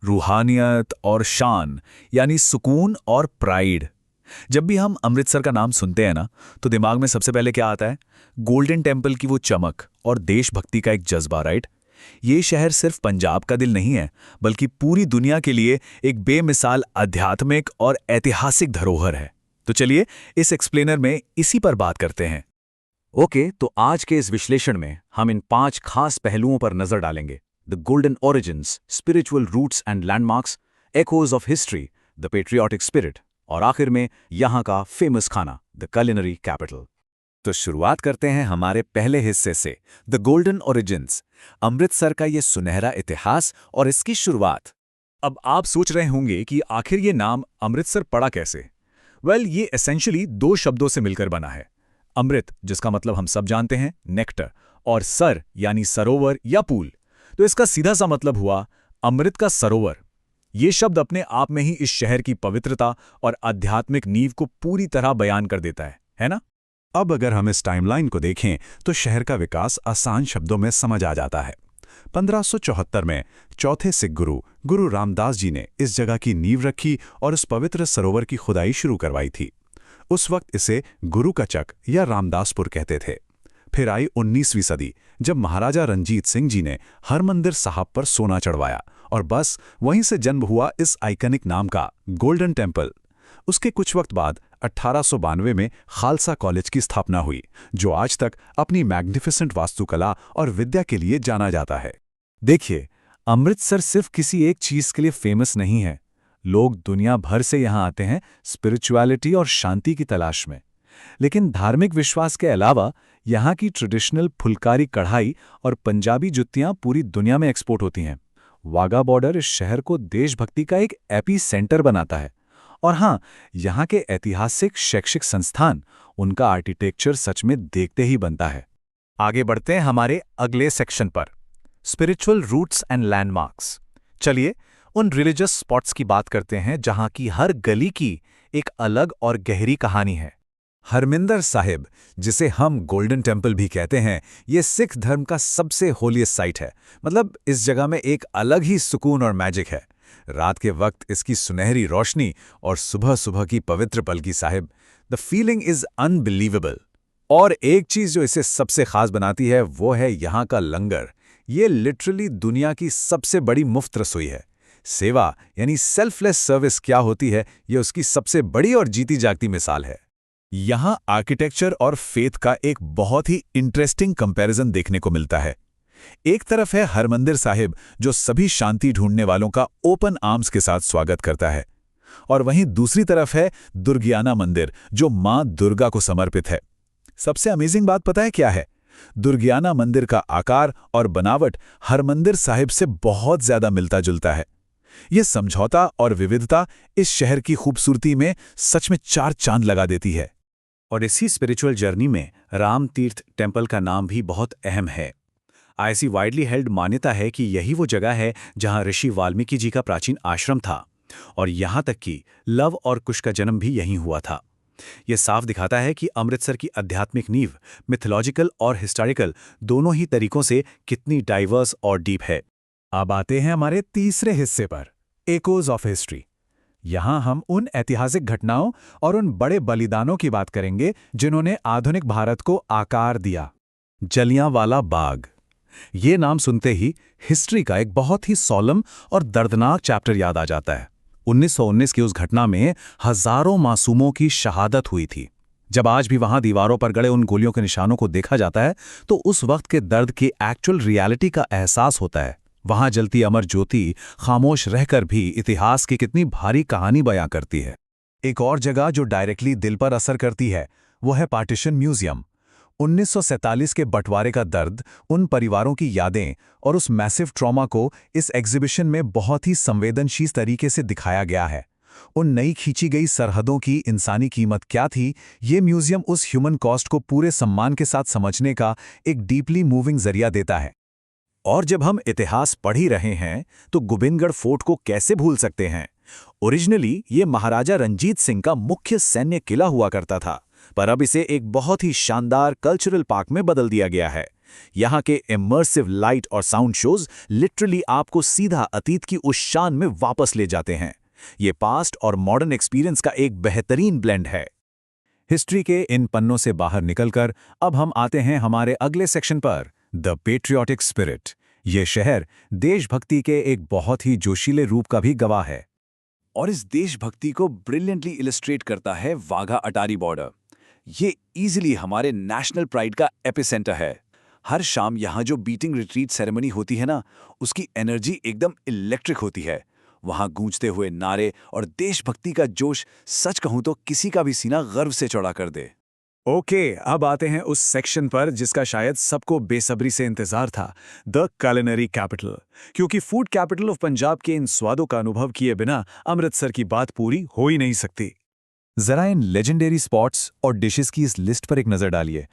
रूहानियत और शान, यानी सुकून और प्राइड। जब भी हम अमृतसर का नाम सुनते हैं ना, तो दिमाग में सबसे पहले क्या आता है? गोल्डन टेम्पल की वो चमक और देशभक्ति का एक जज्बा, राइट? ये शहर सिर्फ पंजाब का दिल नहीं है, बल्कि पूरी दुनिया के लिए एक बेमिसाल आध्यात्मिक और ऐतिहासिक धरोहर है। तो चलिए इस एक्सप्लेनर में इसी पर बात करते हैं। ओके, तो आज के इस विश्लेषण में हम इन 5 खास पहलुओं पर नजर डालेंगे: the golden origins, spiritual roots and landmarks, echoes of history, the patriotic spirit, और आखिर में यहाँ का फेमस खाना, द culinary कैपिटल। तो शुरुआत करते हैं हमारे पहले हिस्से से, द गोल्डन ओरिजिन्स, अमृतसर का ये सुनहरा इतिहास और इसकी शुरुआत। अब आप सोच रहे होंगे कि आखिर ये नाम अमृतसर पड़ा कैसे? ये एसेंशियली दो शब्दों से मिलकर बना है। अमृत, जिसका मतलब हम सब जानते हैं, नेक्टर, और सर यानी सरोवर या पूल। तो इसका सीधा सा मतलब हुआ अमृत का सरोवर। ये शब्द अपने आप में ही इस शहर की पवित्रता और आध्यात्मिक नींव को पूरी तरह बयान कर देता है ना? अब अगर हम इस टाइमलाइन को देखें तो शहर का विकास आसान शब्दों में समझ आ जाता है। 1574 में चौथे सिख गुरु रामदास जी ने इस जगह की नींव रखी और इस पवित्र सरोवर की खुदाई शुरू करवाई थी। उस वक्त इसे गुरु का चक या रामदासपुर कहते थे। फिर आई 19वीं सदी, जब महाराजा रंजीत सिंह जी ने हरमंदिर साहब पर सोना चढ़वाया और बस वहीं से जन्म हुआ इस आइकनिक नाम का गोल्डन टेम्पल। उसके कुछ वक्त बाद 1892 में खालसा कॉलेज की स्थापना हुई, जो आज तक अपनी मैग्निफिसेंट वास्तुकला और विद्या के लिए जाना जाता है। देखिए, अमृतसर सिर्फ किसी एक चीज के लिए फेमस नहीं है। लोग दुनिया भर से यहाँ आते हैं स्पिरिचुअलिटी और शांति की तलाश में। लेकिन धार्मिक विश्वास के अलावा यहाँ की ट्रेडिशनल फुलकारी कढ़ाई और पंजाबी जुत्तियाँ पूरी दुनिया में एक्सपोर्ट होती हैं। वाघा बॉर्डर इस शहर को देशभक्ति का एक एपी सेंटर बनाता है। और हाँ, यहाँ के ऐतिहासिक शैक्षिक संस्थान, उनका आर्किटेक्चर सच में देखते ही बनता है। आगे बढ़ते हैं हमारे अगले सेक्शन पर, स्पिरिचुअल रूट्स एंड लैंडमार्क्स। चलिए उन रिलीजियस स्पॉट्स की बात करते हैं जहां की हर गली की एक अलग और गहरी कहानी है। हरमिंदर साहिब, जिसे हम गोल्डन टेम्पल भी कहते हैं, ये सिख धर्म का सबसे होलीएस्ट साइट है। मतलब इस जगह में एक अलग ही सुकून और मैजिक है। रात के वक्त इसकी सुनहरी रोशनी और सुबह सुबह की पवित्र Palki Sahib, the feeling is unbelievable. और एक चीज जो इसे सबसे खास बनाती है वो है यहाँ का लंगर। ये लिटरली दुनिया की सबसे बड़ी मुफ्त रसोई है। सेवा यानी सेल्फलेस सर्विस क्या होती है, ये उसकी सबसे बड़ी और जीती जागती मिसाल है। यहाँ आर्किटेक्चर और फेथ का एक बहुत ही इंटरेस्टिंग कंपैरिजन देखने को मिलता है। एक तरफ है हरमंदिर साहिब, जो सभी शांति ढूंढने वालों का ओपन आर्म्स के साथ स्वागत करता है, और वहीं दूसरी तरफ है दुर्गियाना मंदिर, जो मां दुर्गा को समर्पित है। सबसे अमेजिंग बात पता है क्या है? दुर्गियाना मंदिर का आकार और बनावट हरमंदिर साहिब से बहुत ज्यादा मिलता जुलता है। यह समझौता और विविधता इस शहर की खूबसूरती में सच में 4 चांद लगा देती है। और इसी स्पिरिचुअल जर्नी में राम तीर्थ टेम्पल का नाम भी बहुत अहम है। ऐसी वाइडली हेल्ड मान्यता है कि यही वो जगह है जहां ऋषि वाल्मीकि जी का प्राचीन आश्रम था, और यहां तक कि लव और कुश का जन्म भी यहीं हुआ था। यह साफ दिखाता है कि अमृतसर की आध्यात्मिक नींव मिथोलॉजिकल और हिस्टोरिकल दोनों ही तरीकों से कितनी डाइवर्स और डीप है। अब आते हैं हमारे तीसरे हिस्से पर, एकोज ऑफ हिस्ट्री। यहां हम उन ऐतिहासिक घटनाओं और उन बड़े बलिदानों की बात करेंगे जिन्होंने आधुनिक भारत को आकार दिया। जलियांवाला बाग, ये नाम सुनते ही हिस्ट्री का एक बहुत ही सॉलम और दर्दनाक चैप्टर याद आ जाता है। 1919 की उस घटना में हजारों मासूमों की शहादत हुई थी। जब आज भी वहां दीवारों पर गड़े उन गोलियों के निशानों को देखा जाता है, तो उस वक्त के दर्द की एक्चुअल रियलिटी का एहसास होता है। वहां जलती अमर ज्योति खामोश रहकर भी इतिहास की कितनी भारी कहानी बयां करती है। एक और जगह जो डायरेक्टली दिल पर असर करती है, वो है पार्टीशन म्यूजियम। 1947 के बंटवारे का दर्द, उन परिवारों की यादें और उस मैसिव ट्रॉमा को इस एग्जीबिशन में बहुत ही संवेदनशील तरीके से दिखाया गया है। उन नई खींची गई सरहदों की इंसानी कीमत क्या थी, ये म्यूजियम उस ह्यूमन कॉस्ट को पूरे सम्मान के साथ समझने का एक डीपली मूविंग जरिया देता है। और जब हम इतिहास पढ़ ही रहे हैं, तो गोबिंदगढ़ फोर्ट को कैसे भूल सकते हैं? ओरिजिनली ये महाराजा रंजीत सिंह का मुख्य सैन्य किला हुआ करता था, पर अब इसे एक बहुत ही शानदार कल्चरल पार्क में बदल दिया गया है। यहाँ के इमर्सिव लाइट और साउंड शोज लिटरली आपको सीधा अतीत की उस शान में वापस ले जाते हैं। ये पास्ट और मॉडर्न एक्सपीरियंस का एक बेहतरीन ब्लेंड है। हिस्ट्री के इन पन्नों से बाहर निकलकर अब हम आते हैं हमारे अगले सेक्शन पर, द पेट्रियाटिक स्पिरिट। ये शहर देशभक्ति के एक बहुत ही जोशीले रूप का भी गवाह है। और इस देशभक्ति को ब्रिलियंटली इलस्ट्रेट करता है वाघा अटारी बॉर्डर। ये इजीली हमारे नेशनल प्राइड का एपिसेंटर है। हर शाम यहाँ जो बीटिंग रिट्रीट सेरेमनी होती है ना, उसकी एनर्जी एकदम इलेक्ट्रिक होती है। वहाँ गूंजते हुए नारे और देशभक्ति का जोश, सच कहूँ तो किसी का भी सीना गर्व से चौड़ा कर दे। ओके, अब आते हैं उस सेक्शन पर जिसका शायद सबको बेसब्री से इंतजार था, द culinary कैपिटल। क्योंकि फूड कैपिटल ऑफ पंजाब के इन स्वादों का अनुभव किए बिना अमृतसर की बात पूरी हो ही नहीं सकती। जरा इन लेजेंडरी स्पॉट्स और डिशेस की इस लिस्ट पर एक नजर डालिए।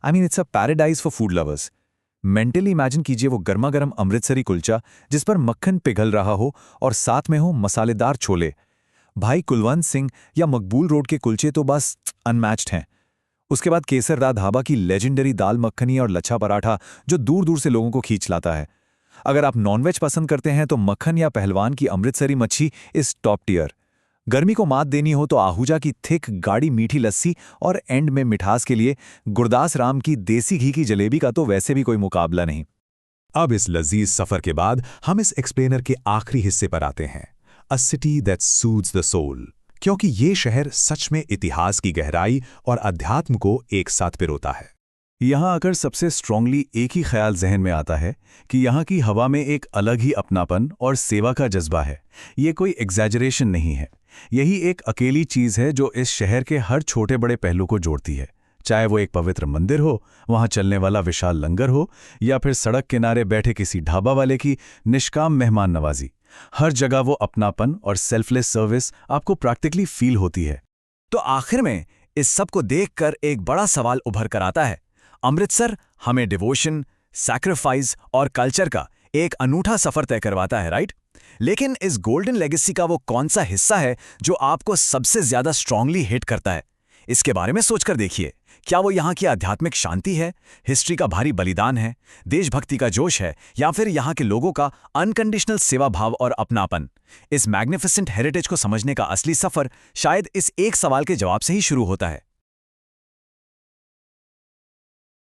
I mean, it's a paradise for food lovers. Mentally imagine कीजिए वो गर्मा गर्म अमृतसरी कुलचा जिस पर मक्खन पिघल रहा हो और साथ में हो मसालेदार छोले। भाई कुलवंत सिंह या मकबूल रोड के कुलचे तो बस अनमैच्ड हैं। उसके बाद केसर दा ढाबा की लेजेंडरी दाल मक्खनी और लच्छा पराठा जो दूर दूर से लोगों को खींच लाता है। अगर आप नॉनवेज पसंद करते हैं तो मक्खन या पहलवान की अमृतसरी मच्छी इज टॉप टियर। गर्मी को मात देनी हो तो आहूजा की थिक गाढ़ी मीठी लस्सी और एंड में मिठास के लिए गुरदास राम की देसी घी की जलेबी का तो वैसे भी कोई मुकाबला नहीं। अब इस लजीज सफर के बाद हम इस एक्सप्लेनर के आखिरी हिस्से पर आते हैं, a city that soothes the soul. क्योंकि ये शहर सच में इतिहास की गहराई और अध्यात्म को एक साथ पिरोता है। यहाँ आकर सबसे स्ट्रांगली एक ही ख्याल जहन में आता है कि यहाँ की हवा में एक अलग ही अपनापन और सेवा का जज्बा है। ये कोई एग्जैजरेशन नहीं है, यही एक अकेली चीज़ है जो इस शहर के हर छोटे बड़े पहलू को जोड़ती है। चाहे वो एक पवित्र मंदिर हो, वहाँ चलने वाला विशाल लंगर हो, या फिर सड़क किनारे बैठे किसी ढाबा वाले की निष्काम मेहमान नवाजी, हर जगह वो अपनापन और सेल्फलेस सर्विस आपको प्रैक्टिकली फील होती है। तो आखिर में इस सब को देखकर एक बड़ा सवाल उभर कर आता है। अमृतसर हमें डिवोशन, सैक्रिफाइस और कल्चर का एक अनूठा सफर तय करवाता है, राइट? लेकिन इस गोल्डन लेगेसी का वो कौन सा हिस्सा है जो आपको सबसे ज्यादा स्ट्रांगली हिट करता है? इसके बारे में सोचकर देखिए। क्या वो यहाँ की आध्यात्मिक शांति है, हिस्ट्री का भारी बलिदान है, देशभक्ति का जोश है, या फिर यहाँ के लोगों का अनकंडीशनल सेवा भाव और अपनापन? इस मैग्निफिसेंट हेरिटेज को समझने का असली सफर शायद इस एक सवाल के जवाब से ही शुरू होता है।